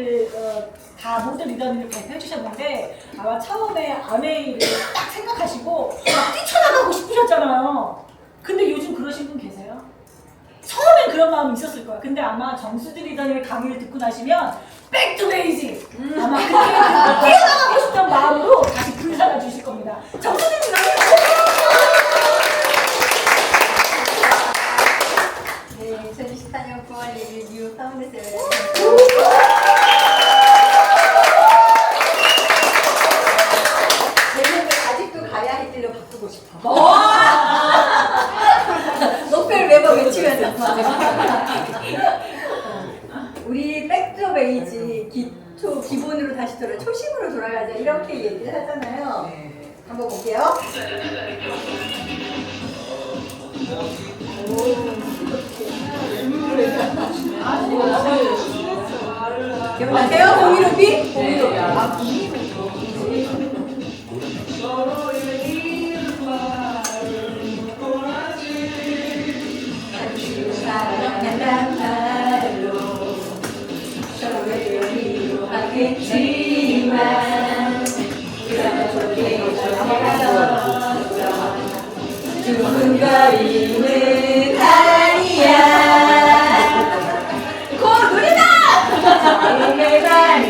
리더미를 다 모든 리더미를 발표해 주셨는데 아마 처음에 아메이를 딱 생각하시고 막 뛰쳐나가고 싶으셨잖아요. 근데 요즘 그러신 분 계세요? 처음엔 그런 마음이 있었을 거예요. 근데 아마 정수드 리더님의 강의를 듣고 나시면 백 투 베이직! 아마 그때 뛰어나가고 싶던 마음으로 다시 불살아 주실 겁니다. 정수드 리더님! 네, 2014년 9월 1일 뉴 파운드 세미나. 제목을 아직도 가야 할 길로 바꾸고 싶어. 노벨 매번 외치면서. 우리 백투 베이지 기본으로 다시 초심으로 돌아가자 이렇게 얘기를 하잖아요. 한번 볼게요. 기억나세요? 공유로비? 공유로비. 아, 사랑한다는 말로 서로를 위로하겠지만 그러나 좋게 돌아가서 두근거리는 아니야. 고 노래다! 마음의 반란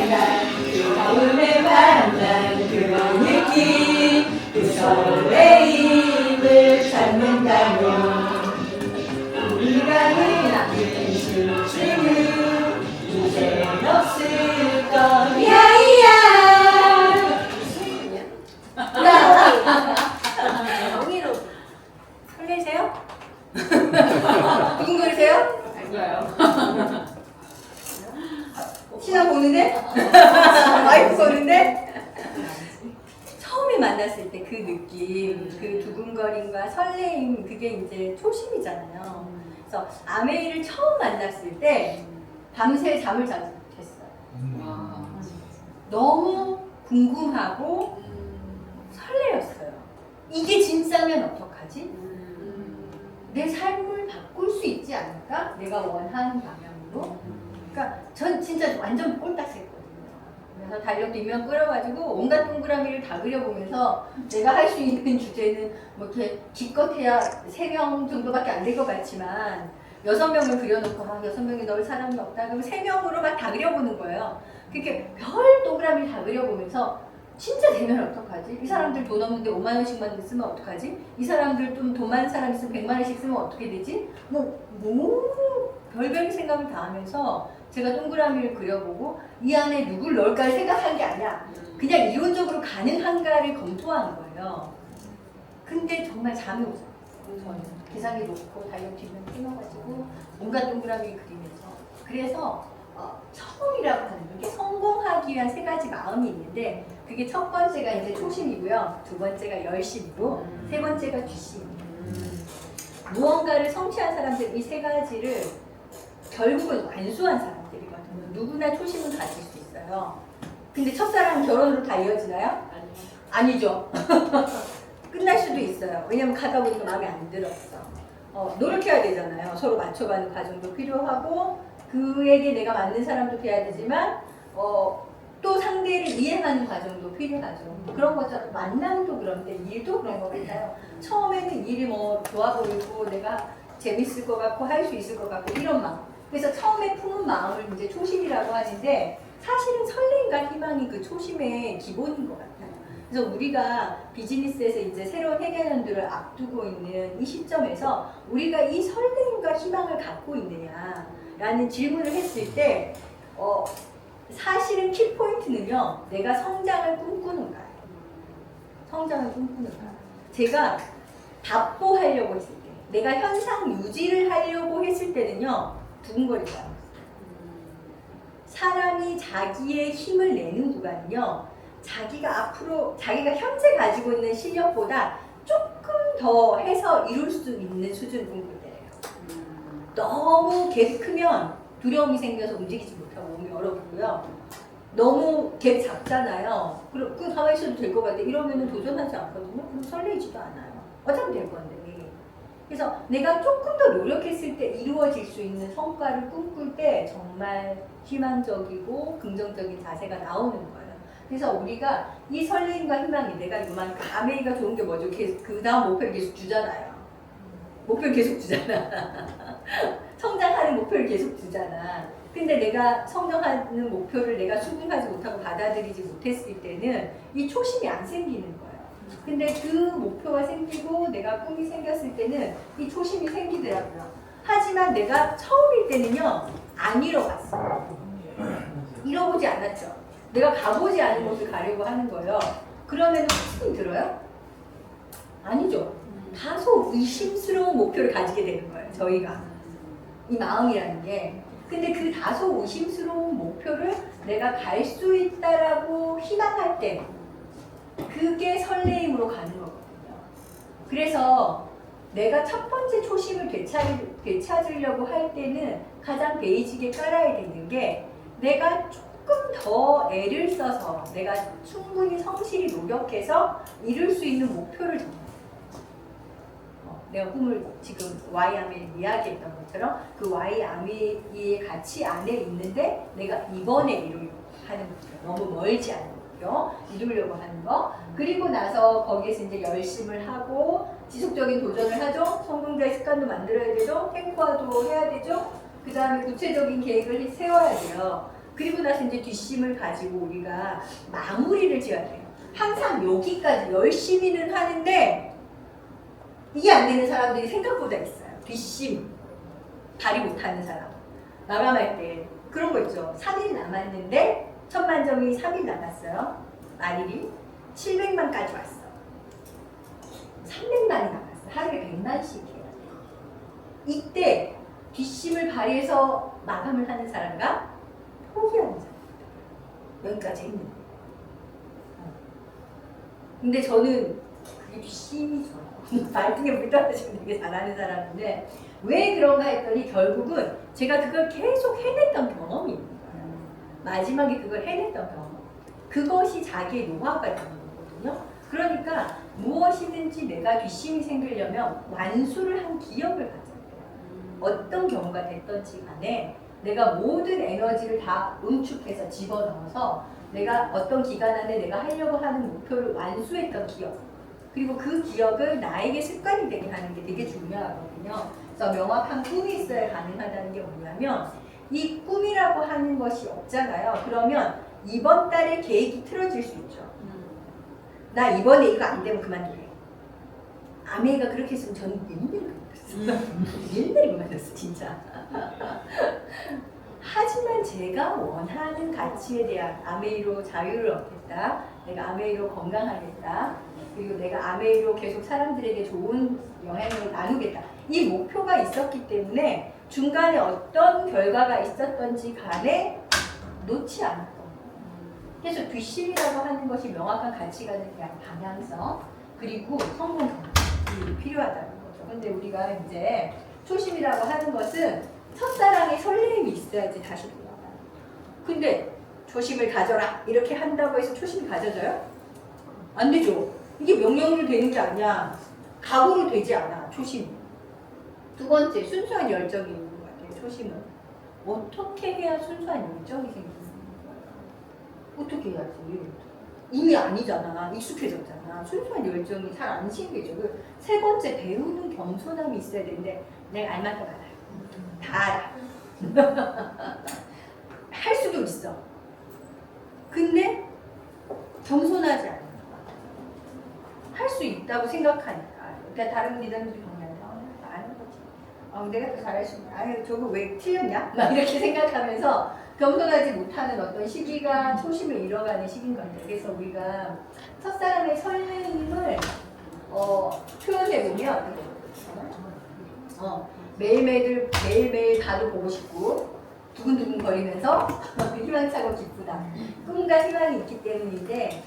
마음의 반란 그 느낌 그 설레임을 찾는다면 우리가 느끼는 슬픔은 이젠 없을 거야. 영희로 설레세요? 두근거리세요? 아니요. 신랑 보는데? 와이프 보는데? 처음에 만났을 때 그 느낌, 그 두근거림과 설레임, 그게 이제 초심이잖아요. 그래서 아메이를 처음 만났을 때 밤새 잠을 자지 못했어요. 너무 궁금하고 설레었어요. 이게 진짜면 어떡하지? 내 삶을 바꿀 수 있지 않을까? 내가 원하는 방향으로. 그러니까 전 진짜 완전 꼴딱했거든요. 그래서 달력 뒷면 끌어가지고 온갖 동그라미를 다 그려보면서 내가 할 수 있는 주제는 뭐 이렇게 기껏해야 3명 정도밖에 안 될 것 같지만 6명을 그려놓고 6명이 넣을 사람이 없다 그러면 3명으로 막 다 그려보는 거예요. 그렇게 별 동그라미 다 그려보면서 진짜 되면 어떡하지? 이 사람들 돈 없는데 5만 원씩만 쓰면 어떡하지? 이 사람들 좀 돈 많은 사람 있으면 100만 원씩 쓰면 어떻게 되지? 뭐 별별 생각을 다 하면서 제가 동그라미를 그려보고 이 안에 누굴 넣을까를 생각한 게 아니야. 그냥 이론적으로 가능한가를 검토한 거예요. 근데 정말 잠이 오죠. 저는 계산기 놓고 달력 뒷면 끊어가지고 온갖 동그라미 그리면서 그래서 처음이라고 하는 게 성공하기 위한 3가지 마음이 있는데 그게 첫 번째가 이제 초심이고요. 두 번째가 열심이고 세 번째가 뒷심이에요. 무언가를 성취한 사람들 이 3가지를 결국은 완수한 사람들이거든요. 누구나 초심은 가질 수 있어요. 근데 첫사랑 결혼으로 다 이어지나요? 아니죠. 끝날 수도 있어요. 왜냐면 가다 보니까 마음에 안 들었어. 노력해야 되잖아요. 서로 맞춰가는 과정도 필요하고 그에게 내가 맞는 사람도 돼야 되지만 또 상대를 이해하는 과정도 필요하죠. 그런 것처럼 만남도 그런데 일도 그런 것 같아요. 처음에는 일이 뭐 좋아 보이고 내가 재밌을 것 같고 할 수 있을 것 같고 이런 마음. 그래서 처음에 품은 마음을 이제 초심이라고 하는데 사실은 설렘과 희망이 그 초심의 기본인 것 같아요. 그래서 우리가 비즈니스에서 이제 새로운 회계연도를 앞두고 있는 이 시점에서 우리가 이 설렘과 희망을 갖고 있느냐라는 질문을 했을 때 사실은 키포인트는요. 내가 성장을 꿈꾸는가요? 성장을 꿈꾸는가요? 제가 답보하려고 했을 때 내가 현상 유지를 하려고 했을 때는요. 두근거리잖아요. 사람이 자기의 힘을 내는 구간은요. 자기가 현재 가지고 있는 실력보다 조금 더 해서 이룰 수 있는 수준 꿈꾸때예요. 너무 갭이 크면 두려움이 생겨서 움직이지 못하고 몸이 얼어붙고요. 너무 갭 작잖아요. 그럼 가만히 있어도 될 것 같아. 이러면 도전하지 않거든요. 그럼 설레지도 않아요. 어차피 될 건데. 그래서 내가 조금 더 노력했을 때 이루어질 수 있는 성과를 꿈꿀 때 정말 희망적이고 긍정적인 자세가 나오는 거예요. 그래서 우리가 이 설레임과 희망이 내가 이만큼 아메이가 좋은 게 뭐죠? 그 다음 목표를 계속 주잖아요. 목표를 계속 주잖아. 성장하는 목표를 계속 주잖아. 근데 내가 성장하는 목표를 내가 수긍하지 못하고 받아들이지 못했을 때는 이 초심이 안 생기는 거예요. 근데 그 목표가 생기고 내가 꿈이 생겼을 때는 이 초심이 생기더라고요. 하지만 내가 처음일 때는요, 안 잃어갔어요. 잃어보지 않았죠. 내가 가보지 않은 곳을 가려고 하는 거예요. 그러면 확신이 들어요? 아니죠. 다소 의심스러운 목표를 가지게 되는 거예요. 저희가. 이 마음이라는 게. 근데 그 다소 의심스러운 목표를 내가 갈 수 있다라고 희망할 때 그게 설레임으로 가는 거거든요. 그래서 내가 첫 번째 초심을 되찾으려고 할 때는 가장 베이직에 깔아야 되는 게 내가 조금 더 애를 써서 내가 충분히 성실히 노력해서 이룰 수 있는 목표를 정해요. 내가 꿈을 지금 Y아미에 이야기했던 것처럼 그 Y아미의 가치 안에 있는데 내가 이번에 이루려고 하는 목표, 너무 멀지 않은 목표, 이루려고 하는 거. 그리고 나서 거기에서 이제 열심을 하고 지속적인 도전을 하죠. 성공자의 습관도 만들어야 되죠. 탱커도 해야 되죠. 그 다음에 구체적인 계획을 세워야 돼요. 그리고 나서 이제 뒷심을 가지고 우리가 마무리를 지어야 돼요. 항상 여기까지 열심히는 하는데 이게 안 되는 사람들이 생각보다 있어요. 뒷심, 발휘 못하는 사람. 마감할 때 그런 거 있죠. 3일 남았는데 1000만 점이 3일 남았어요. 말일이 700만까지 왔어. 300만이 남았어. 하루에 100만씩 해야 돼. 이때 뒷심을 발휘해서 마감을 하는 사람과 포기하는 사람. 여기까지 했는데. 근데 저는 그게 뒷심이 좋아요. 말등에 물 떨어지면 되게 잘하는 사람인데 왜 그런가 했더니 결국은 제가 그걸 계속 해냈던 경험이 있는 거예요. 마지막에 그걸 해냈던 경험. 그것이 자기의 노하우가 되는 거거든요. 그러니까 무엇이든지 내가 뒷심이 생기려면 완수를 한 기억을 가져야 돼요. 어떤 경우가 됐던지 간에 내가 모든 에너지를 다 응축해서 집어넣어서 내가 어떤 기간 안에 내가 하려고 하는 목표를 완수했던 기억. 그리고 그 기억을 나에게 습관이 되게 하는 게 되게 중요하거든요. 그래서 명확한 꿈이 있어야 가능하다는 게 뭐냐면 이 꿈이라고 하는 것이 없잖아요. 그러면 이번 달에 계획이 틀어질 수 있죠. 나 이번에 이거 안 되면 그만둘래. 아메이가 그렇게 했으면 저는 옛날에 그만뒀어. 옛날에 그만뒀어 진짜. 하지만 제가 원하는 가치에 대한 아메이로 자유를 얻겠다. 내가 아메이로 건강하겠다. 그리고 내가 아메이로 계속 사람들에게 좋은 영향을 나누겠다. 이 목표가 있었기 때문에 중간에 어떤 결과가 있었던지 간에 놓지 않았던 거예요. 그래서 뒷심이라고 하는 것이 명확한 가치관에 대한 방향성 그리고 성공 경험이 필요하다는 거죠. 근데 우리가 이제 초심이라고 하는 것은 첫사랑의 설레임이 있어야지 다시 돌아가요. 근데 초심을 가져라 이렇게 한다고 해서 초심이 가져져요? 안 되죠. 이게 명령으로 되는 게 아니야. 각오로 되지 않아, 초심이. 두 번째, 순수한 열정이 있는 것 같아요, 초심은. 어떻게 해야 순수한 열정이 생기는 거예요? 어떻게 해야지? 이미 아니잖아. 익숙해졌잖아. 순수한 열정이 잘 안 생기죠. 세 번째, 배우는 겸손함이 있어야 되는데 내가 알만큼 알아요. 다 알아. 할 수도 있어. 근데 겸손하지 않아. 할 수 있다고 생각하니까. 그러니까 다른 리더들이 보면 아는 거지. 내가 더 잘할 수 있냐. 아유 저거 왜 틀렸냐? 막 이렇게 생각하면서 겸손하지 못하는 어떤 시기가 초심을 잃어가는 시기인 건데. 그래서 우리가 첫사랑의 설레임을 표현해보면 매일매일 다들 보고 싶고 두근두근 거리면서 희망차고 기쁘다. 꿈과 희망이 있기 때문인데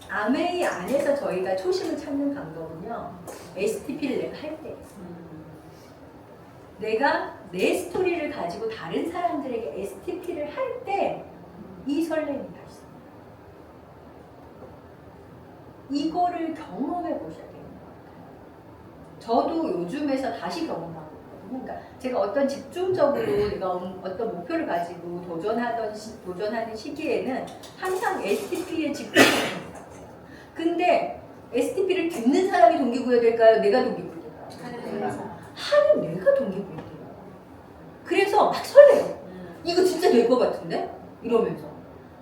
아메이 안에서 저희가 초심을 찾는 방법은요. STP를 내가 할 때 내가 내 스토리를 가지고 다른 사람들에게 STP를 할 때 이 설렘이 발생해요. 이거를 경험해 보셔야 되는 것 같아요. 저도 요즘에서 다시 경험하고 있거든요. 그러니까 제가 어떤 집중적으로 내가 어떤 목표를 가지고 도전하는 시기에는 항상 STP에 집중하는 것 같아요. 근데 STP를 듣는 사람이 동기부여 될까요? 내가 동기부여 될까요? 하는 내가 동기부여 돼요. 그래서 막 설레요. 이거 진짜 될 것 같은데? 이러면서.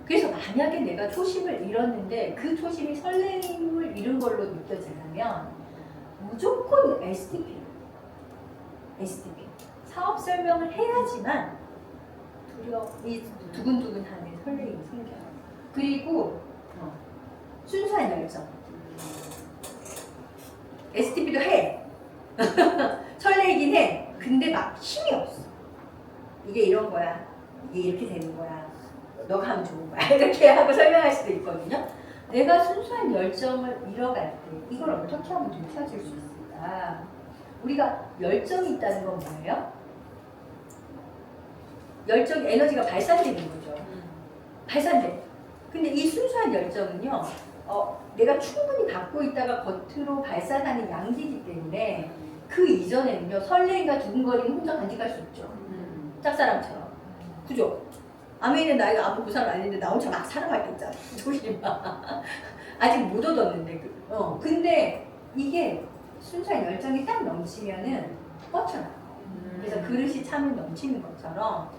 그래서 만약에 내가 초심을 잃었는데 그 초심이 설레임을 잃은 걸로 느껴지려면 무조건 STP. 사업 설명을 해야지만 이 두근두근한 설레임이 생겨요. 그리고 순수한 열정. STP도 해. 설레이긴 해. 근데 막 힘이 없어. 이게 이런 거야. 이게 이렇게 되는 거야. 너가 하면 좋은 거야. 이렇게 하고 설명할 수도 있거든요. 내가 순수한 열정을 잃어갈 때 이걸 어떻게 하면 되찾을 수 있을까? 우리가 열정이 있다는 건 뭐예요? 열정, 에너지가 발산되는 거죠. 발산돼. 근데 이 순수한 열정은요, 내가 충분히 갖고 있다가 겉으로 발산하는 양기이기 때문에 그 이전에는요, 설레임과 두근거림은 혼자 간직할 수 있죠. 짝사랑처럼. 그죠? 아메이는 나이가 아무 부상을 아닌데 나 혼자 막 살아가겠잖아. 조심히 아직 못 얻었는데. 근데 이게 순수한 열정이 딱 넘치면은 뻗쳐나가요. 그래서 그릇이 차면 넘치는 것처럼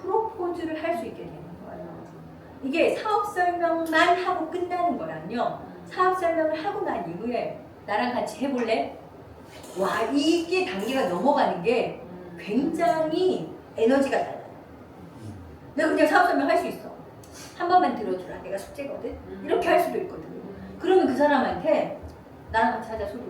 프로포즈를 할 수 있게 되는 거예요. 이게 사업 설명만 하고 끝나는 거랑요. 사업 설명을 하고 난 이후에 나랑 같이 해볼래? 와, 이게 단계가 넘어가는 게 굉장히 에너지가 달라요. 내가 그냥 사업 설명 할 수 있어. 한 번만 들어주라. 내가 숙제거든. 이렇게 할 수도 있거든요. 그러면 그 사람한테 나랑 같이 하자 소리.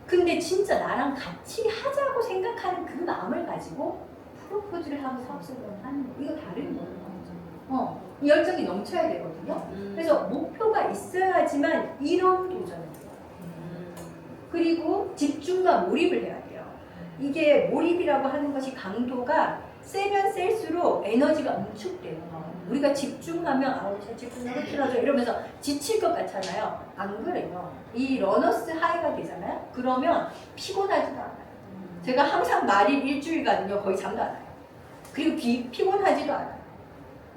근데 진짜 나랑 같이 하자고 생각하는 그 마음을 가지고 프로포즈를 하고 사업 설명을 하는 거. 이거 다른 거예요. 이 열정이 넘쳐야 되거든요. 그래서 목표가 있어야지만 이런 도전을 해요. 그리고 집중과 몰입을 해야 돼요. 이게 몰입이라고 하는 것이 강도가 세면 셀수록 에너지가 응축돼요. 우리가 집중하면 아우 제 집중력을 틀어져 이러면서 지칠 것 같잖아요. 안 그래요. 이 러너스 하이가 되잖아요. 그러면 피곤하지도 않아요. 제가 항상 말일 일주일간은요 거의 잠도 안 와요. 그리고 피곤하지도 않아요.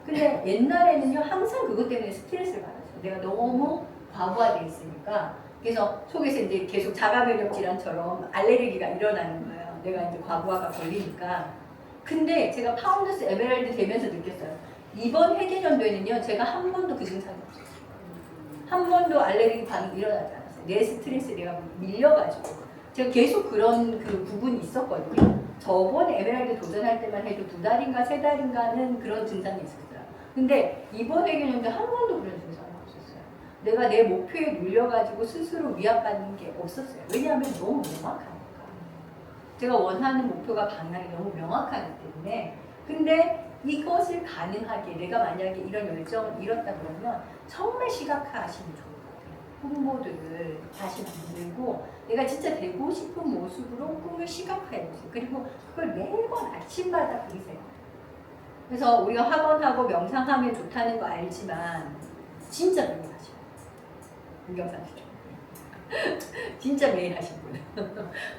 근데 옛날에는요 항상 그것 때문에 스트레스를 받았어요. 내가 너무 과부하돼 있으니까. 그래서 속에서 이제 계속 자가면역 질환처럼 알레르기가 일어나는 거예요. 내가 이제 과부하가 걸리니까. 근데 제가 파운더스 에메랄드 되면서 느꼈어요. 이번 회계년도에는요, 제가 한 번도 그 증상이 없었어요. 한 번도 알레르기 반응이 일어나지 않았어요. 내 스트레스에 내가 밀려가지고. 제가 계속 그런 그 부분이 있었거든요. 저번 에메랄드 도전할 때만 해도 2달인가 3달인가는 그런 증상이 있었어요. 근데 이번 회계년도에 한 번도 그런 증상이 없었어요. 내가 내 목표에 눌려가지고 스스로 위압받는 게 없었어요. 왜냐하면 너무 명확하니까. 제가 원하는 목표가 방향이 너무 명확하기 때문에. 근데 이것을 가능하게 내가 만약에 이런 열정을 잃었다 그러면 정말 시각화하시면 좋을 것 같아요. 홍보들을 다시 만들고 내가 진짜 되고 싶은 모습으로 꿈을 시각화해보세요. 그리고 그걸 매번 아침마다 그리세요. 그래서 우리가 학원하고 명상하면 좋다는 거 알지만 진짜 매일 하셔요. 문경산 진짜 매일 하신 분.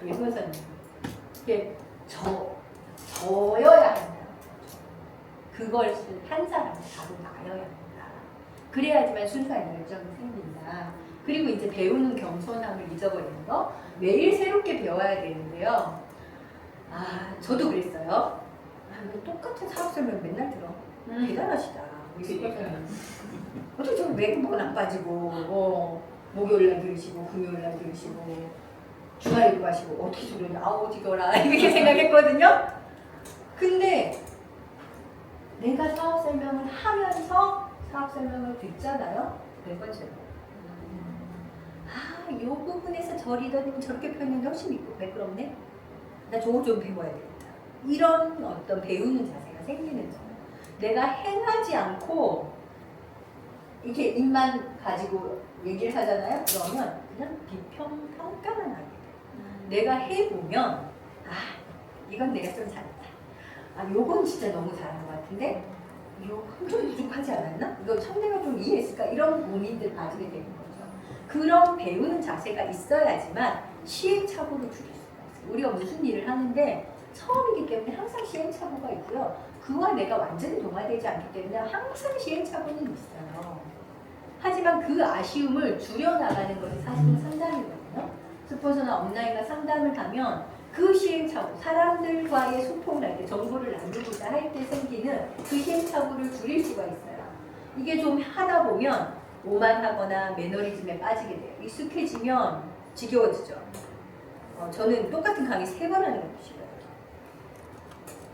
우리 선생님. 이게 저여야 한다. 그걸 한 사람이 바로 나여야 한다. 그래야지만 순수한 열정이 생긴다. 그리고 이제 배우는 겸손함을 잊어버리는 거. 매일 새롭게 배워야 되는데요. 저도 그랬어요. 똑같은 사업 설명 맨날 들어. 대단하시다. 어떻게 저는 외국은 안 빠지고 목요일날 들으시고 금요일날 들으시고 주말에도 가시고 어떻게 저러냐 어디더라 이렇게 생각했거든요. 근데 내가 사업 설명을 하면서 사업 설명을 듣잖아요. 네 번째로 이 부분에서 저 리더님은 저렇게 표현했는데 훨씬 매끄럽네. 나 저거 좀 배워야 되겠다. 이런 어떤 배우는 자세가 생기는 거예요. 내가 행하지 않고 이렇게 입만 가지고 얘기를 하잖아요. 그러면 그냥 비평평가만 하게 돼요. 내가 해보면 이건 내가 좀 잘했다. 요건 진짜 너무 잘한 것 같은데 요건 좀 부족하지 않았나? 이거 상대가 좀 이해했을까? 이런 고민들 가지게 되는 거죠. 그런 배우는 자세가 있어야지만 시행착오를 줄일 수가 있어요. 우리가 무슨 일을 하는데 처음이기 때문에 항상 시행착오가 있고요. 그와 내가 완전히 동화되지 않기 때문에 항상 시행착오는 있어요. 하지만 그 아쉬움을 줄여나가는 것이 사실은 상담이거든요. 스폰서나 업라인과 상담을 하면 그 시행착오, 사람들과의 소통을 할 때, 정보를 나누고자 할 때 생기는 그 시행착오를 줄일 수가 있어요. 이게 좀 하다 보면 오만하거나 매너리즘에 빠지게 돼요. 익숙해지면 지겨워지죠. 저는 똑같은 강의 3번 하는 것도 싫어요.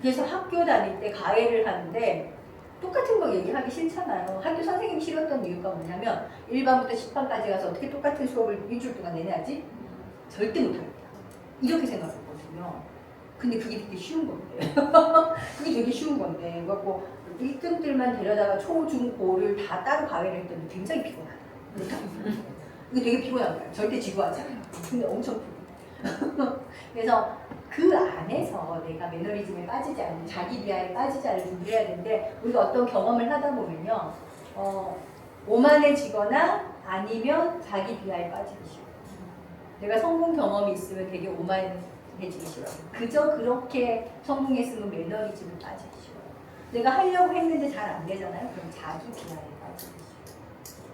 그래서 학교 다닐 때 가해를 하는데 똑같은 거 얘기하기 싫잖아요. 학교 선생님이 싫었던 이유가 뭐냐면 1반부터 10반까지 가서 어떻게 똑같은 수업을 일주일 동안 내내야지? 절대 못하겠다. 이렇게 생각했거든요. 근데 그게 되게 쉬운 건데. 그게 되게 쉬운 건데. 그래갖고 1등들만 데려다가 초, 중, 고를 다 따로 가해를 했더니 굉장히 피곤하다. 이게 되게 피곤한 거예요. 절대 지루하지 않아요. 근데 엄청 피곤해요. 그래서 그 안에서 내가 매너리즘에 빠지지 않는, 자기 비하에 빠지지 않을 준비를 해야 되는데 우리가 어떤 경험을 하다 보면요. 오만해지거나 아니면 자기 비하에 빠지기 싫어요. 내가 성공 경험이 있으면 되게 오만해지기 싫어요. 그저 그렇게 성공했으면 매너리즘에 빠지기 싫어요. 내가 하려고 했는데 잘 안 되잖아요. 그럼 자기 비하에 빠지기 싫어요.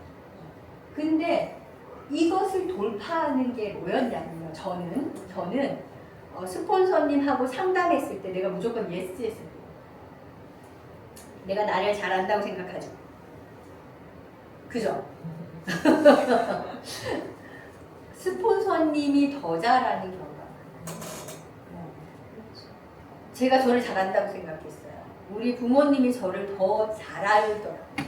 근데 이것을 돌파하는 게 뭐였냐면요. 저는 스폰서님하고 상담했을 때 내가 무조건 예스 했을 때 내가 나를 잘한다고 생각하죠. 그죠? 스폰서님이 더 잘하는 경우가 제가 저를 잘한다고 생각했어요. 우리 부모님이 저를 더 잘 알더라고요.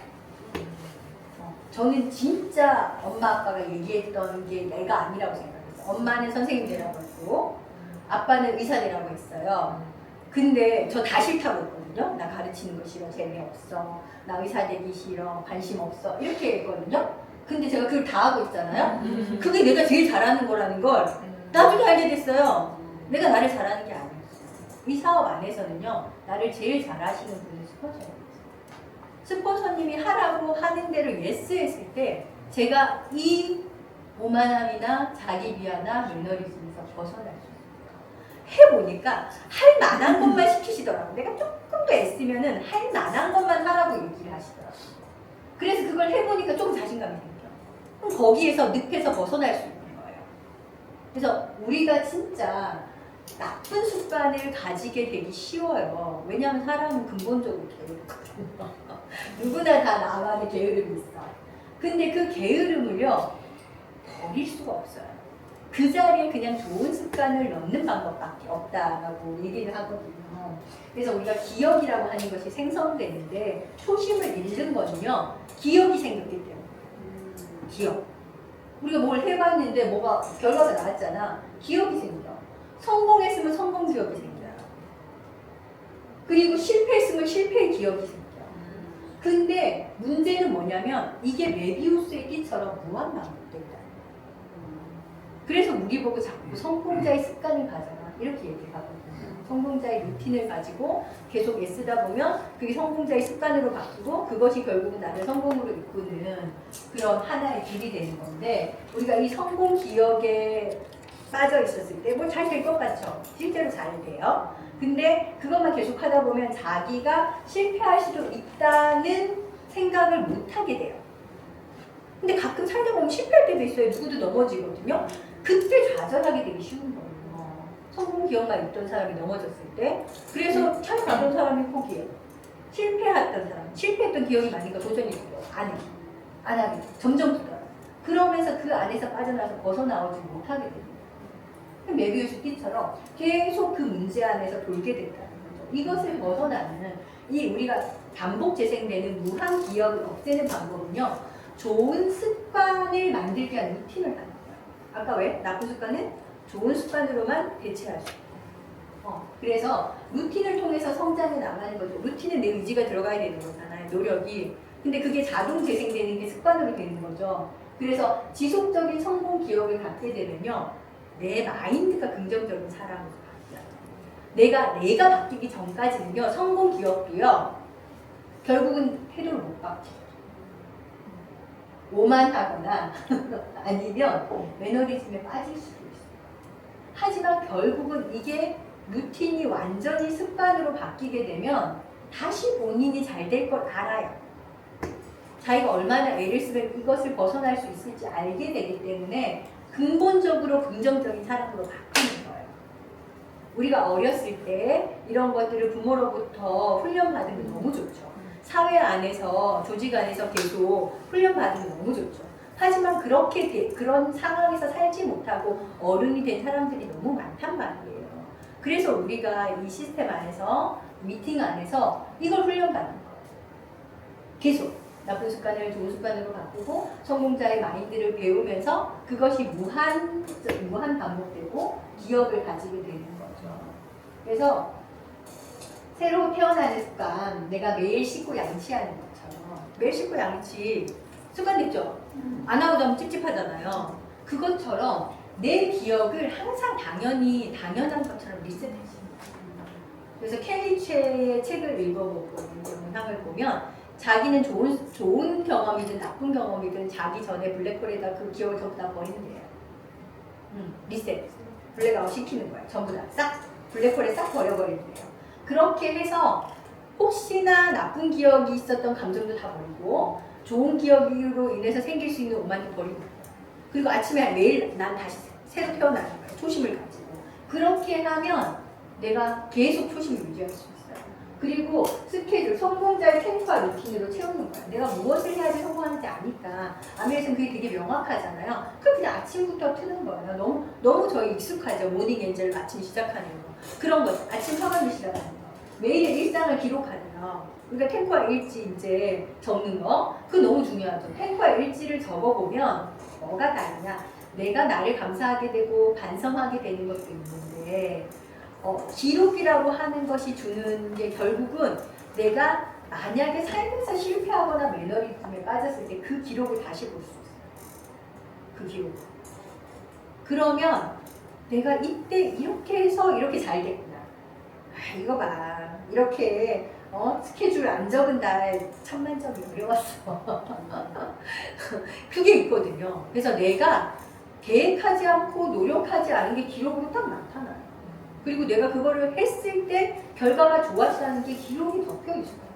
저는 진짜 엄마 아빠가 얘기했던 게 내가 아니라고 생각했어요. 엄마는 선생님 되라고 했고 아빠는 의사 되라고 했어요. 근데 저 다 싫다고 했거든요. 나 가르치는 거 싫어, 재미없어, 나 의사 되기 싫어, 관심 없어 이렇게 했거든요. 근데 제가 그걸 다 하고 있잖아요. 그게 내가 제일 잘하는 거라는 걸 나중에 알게 됐어요. 내가 나를 잘하는 게 아니었어요. 이 사업 안에서는요. 나를 제일 잘하시는 분은 스폰서예요. 스폰서님이 하라고 하는 대로 예스 했을 때 제가 이 오만함이나 자기 비하나 매너리즘에서 벗어날 수 있어요. 해보니까 할 만한 것만 시키시더라고요. 내가 조금 더 애쓰면은 할 만한 것만 하라고 얘기를 하시더라고요. 그래서 그걸 해보니까 좀 자신감이 생겨요. 그럼 거기에서 늪에서 벗어날 수 있는 거예요. 그래서 우리가 진짜 나쁜 습관을 가지게 되기 쉬워요. 왜냐하면 사람은 근본적으로 게으르거든요. 누구나 다 나만의 게으름이 있어. 근데 그 게으름을요 버릴 수가 없어요. 그 자리에 그냥 좋은 습관을 넣는 방법밖에 없다라고 얘기를 하거든요. 그래서 우리가 기억이라고 하는 것이 생성되는데 초심을 잃는 거는요 기억이 생겼기 때문에. 기억. 우리가 뭘 해봤는데 뭐가 결과가 나왔잖아. 기억이 생겨. 성공했으면 성공 기억이 생겨요. 그리고 실패했으면 실패의 기억이 생겨요. 근데 문제는 뭐냐면 이게 메비우스의 띠처럼 무한 반복된다. 그래서 우리 보고 자꾸 성공자의 습관을 가져라 이렇게 얘기하거든요. 성공자의 루틴을 가지고 계속 애쓰다 보면 그게 성공자의 습관으로 바뀌고 그것이 결국은 나를 성공으로 이끄는 그런 하나의 길이 되는 건데 우리가 이 성공 기억에 빠져 있었을 때 뭐 잘 될 것 같죠? 실제로 잘 돼요. 근데 그것만 계속 하다 보면 자기가 실패할 수도 있다는 생각을 못 하게 돼요. 근데 가끔 살다 보면 실패할 때도 있어요. 누구도 넘어지거든요. 그때 좌절하게 되기 쉬운 거예요. 성공 기억만 있던 사람이 넘어졌을 때. 그래서 잘 가던 사람이 포기해요. 실패했던 사람, 실패했던 기억이 많으니까 도전이 돼요. 안 하게 돼요. 점점 굳어요. 그러면서 그 안에서 빠져나서 벗어나오지 못하게 됩니다. 메비우스 띠처럼 계속 그 문제 안에서 돌게 된다는 거죠. 이것을 벗어나는 이 우리가 반복 재생되는 무한 기억을 없애는 방법은요. 좋은 습관을 만들게 하는 루틴을 하는 거예요. 아까 왜? 나쁜 습관은 좋은 습관으로만 대체할 수 있어요. 그래서 루틴을 통해서 성장해 나가는 거죠. 루틴은 내 의지가 들어가야 되는 거잖아요. 노력이. 근데 그게 자동 재생되는 게 습관으로 되는 거죠. 그래서 지속적인 성공 기억을 갖게 되면요. 내 마인드가 긍정적인 사람으로 바뀌어요. 내가 바뀌기 전까지는요. 성공 기억도요. 결국은 태도를 못 바뀌어요. 오만하거나 아니면 매너리즘에 빠질 수도 있어요. 하지만 결국은 이게 루틴이 완전히 습관으로 바뀌게 되면 다시 본인이 잘 될 걸 알아요. 자기가 얼마나 애를 쓰면 이것을 벗어날 수 있을지 알게 되기 때문에 근본적으로 긍정적인 사람으로 바뀌는 거예요. 우리가 어렸을 때 이런 것들을 부모로부터 훈련받으면 너무 좋죠. 사회 안에서, 조직 안에서 계속 훈련받으면 너무 좋죠. 하지만 그런 상황에서 살지 못하고 어른이 된 사람들이 너무 많단 말이에요. 그래서 우리가 이 시스템 안에서, 미팅 안에서 이걸 훈련받는 거예요. 계속 나쁜 습관을 좋은 습관으로 바꾸고 성공자의 마인드를 배우면서 그것이 무한 반복되고 기억을 가지게 되는 거죠. 그래서 새로 태어나는 습관, 내가 매일 씻고 양치하는 것처럼 매일 씻고 양치 습관 됐죠? 안 하고 자면 찝찝하잖아요. 그것처럼 내 기억을 항상 당연한 것처럼 리셋해주는 거예요. 그래서 켈리체의 책을 읽어보고 영상을 보면 자기는 좋은 경험이든 나쁜 경험이든 자기 전에 블랙홀에다 그 기억을 전부 다 버린대요. 리셋. 블랙아웃 시키는 거예요. 전부 다 싹 블랙홀에 싹 버려버린대요. 그렇게 해서 혹시나 나쁜 기억이 있었던 감정도 다 버리고 좋은 기억으로 인해서 생길 수 있는 오만도 버리고 그리고 아침에 매일 난 다시 새로 태어나는 거예요. 초심을 가지고. 그렇게 하면 내가 계속 초심을 유지할 수 있어요. 그리고 스케줄, 성공자의 템포와 루틴으로 채우는 거예요. 내가 무엇을 해야지 성공하는지 아니까. 아메리카는 그게 되게 명확하잖아요. 그럼 그냥 아침부터 트는 거예요. 너무 저희 익숙하죠. 모닝 엔젤 아침 시작하는 거. 그런 거. 아침 성함을 시작하는 거. 매일의 일상을 기록하네요. 우리가 템포와 일지 이제 적는 거. 그거 너무 중요하죠. 템포와 일지를 적어보면 뭐가 다르냐. 내가 나를 감사하게 되고 반성하게 되는 것도 있는데 기록이라고 하는 것이 주는 게 결국은 내가 만약에 살면서 실패하거나 매너리즘에 빠졌을 때 그 기록을 다시 볼 수 있어요. 그 기록. 그러면 내가 이때 이렇게 해서 이렇게 잘 됐구나. 아, 이거 봐. 이렇게 스케줄 안 적은 날 천만점이 어려웠어. 그게 있거든요. 그래서 내가 계획하지 않고 노력하지 않은 게 기록으로 딱 나타나요. 그리고 내가 그거를 했을 때 결과가 좋았다는 게 기록이 덮여 있어요.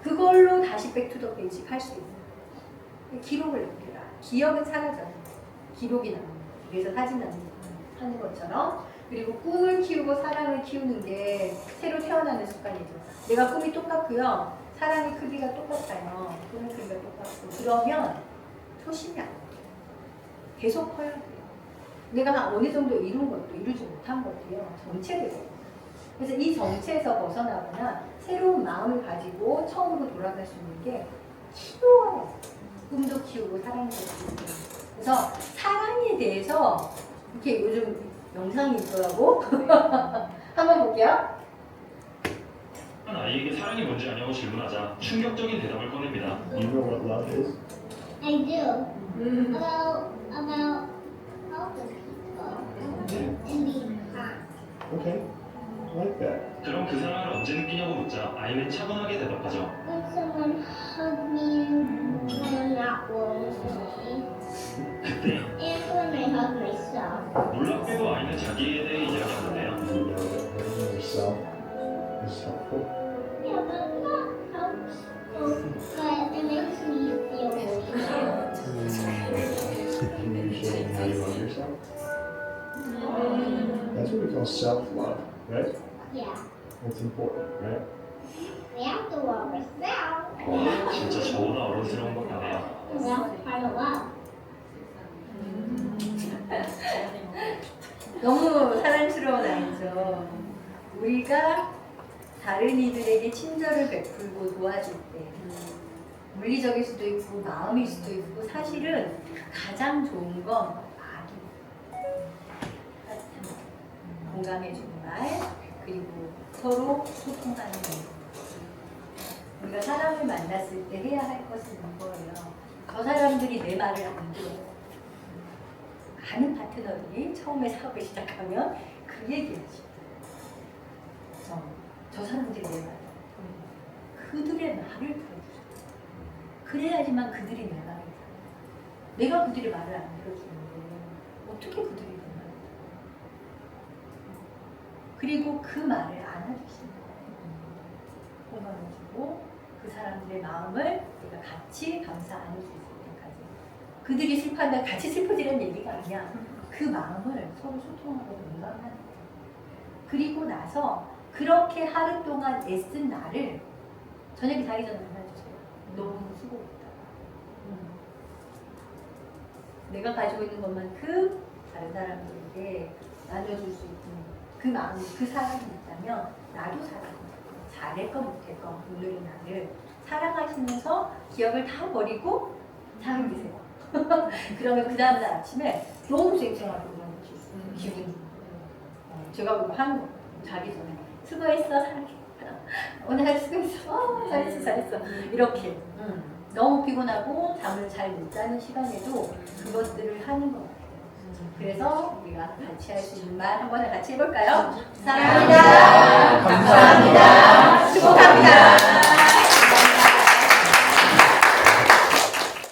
그걸로 다시 백투더 베이직 할 수 있는 기록을 남겨라. 기억은 사라져요. 기록이 남는 거예요. 그래서 사진 하는 것처럼 그리고 꿈을 키우고 사랑을 키우는 게 새로 태어나는 습관이죠. 내가 꿈이 똑같고요. 사랑의 크기가 똑같아요. 꿈의 크기가 똑같고 그러면 초심이 안 돼요. 계속 커야 돼요. 내가 어느 정도 이룬 것도 이루지 못한 것도요. 정체가 돼요. 그래서 이 정체에서 벗어나거나 새로운 마음을 가지고 처음으로 돌아갈 수 있는 게 키워요. 꿈도 키우고 사랑도 키우고. 그래서 사랑에 대해서 이렇게 요즘 영상이 있더라고. 한번 볼게요. 한 아이에게 사랑이 뭔지 아냐고 질문하자 충격적인 대답을 꺼냅니다. You know what love is? I do. About all the people in the past. Okay, I like that. 그럼 그 사랑을 언제 느끼냐고 묻자 아이는 차분하게 대답하죠. When someone hugged me when I'm not lonely, 그때 and when I hug myself. 놀랍게도 아이는 자기에 대해 이야기하는데요. You know that loving yourself is helpful. Yeah, but not helpful, but it makes me feel really good. Can you show me how you love yourself? That's what we call self-love, right? Yeah, That's important, right? we have to love ourselves. 진짜 저보다 어른스러운 것 같네요. That's part of love. 너무 사랑스러운 아이죠. 우리가 다른 이들에게 친절을 베풀고 도와줄 때 물리적일 수도 있고 마음일 수도 있고 사실은 가장 좋은 건 말이 따뜻한 말, 공감해주는 말 그리고 서로 소통하는 말. 우리가 사람을 만났을 때 해야 할 것은 이거예요. 저 사람들이 내 말을 안 들어요. 많은 파트너들이 처음에 사업을 시작하면 그 얘기하지. 저 사람들이 내 말을 그들의 말을 들어주죠. 그래야지만 그들이 내 말을 내가 그들의 말을 안 들어주는데 어떻게 그들이 된다? 그리고 그 말을 안아주시는 거예요. 공감해주고 그 사람들의 마음을 내가 같이 감싸 안을 수 있을 때까지. 그들이 슬퍼한다 같이 슬퍼지는 얘기가 아니야. 그 마음을 서로 소통하고 공감하는 거예요. 그리고 나서 그렇게 하루 동안 애쓴 나를 저녁에 자기 전에 안아주세요. 너무 수고했다. 내가 가지고 있는 것만큼 다른 사람들에게 나눠줄 수 있는 그 마음, 그 사랑이 있다면 나도 사랑해요. 잘했건 못했건 오늘의 나를 사랑하시면서 기억을 다 버리고 잠드세요. 그러면 그 다음날 아침에 너무 쌩쌩하게 일어나실 수 있어요. 기분이. 제가 그거 하는 거 자기 전에 수고했어 사랑해. 오늘 하루 수고했어. 잘했어. 이렇게. 너무 피곤하고 잠을 잘 못 자는 시간에도 그것들을 하는 것 같아요. 그래서 우리가 같이 할 수 있는 말 한 번에 같이 해볼까요? 사랑합니다. 감사합니다.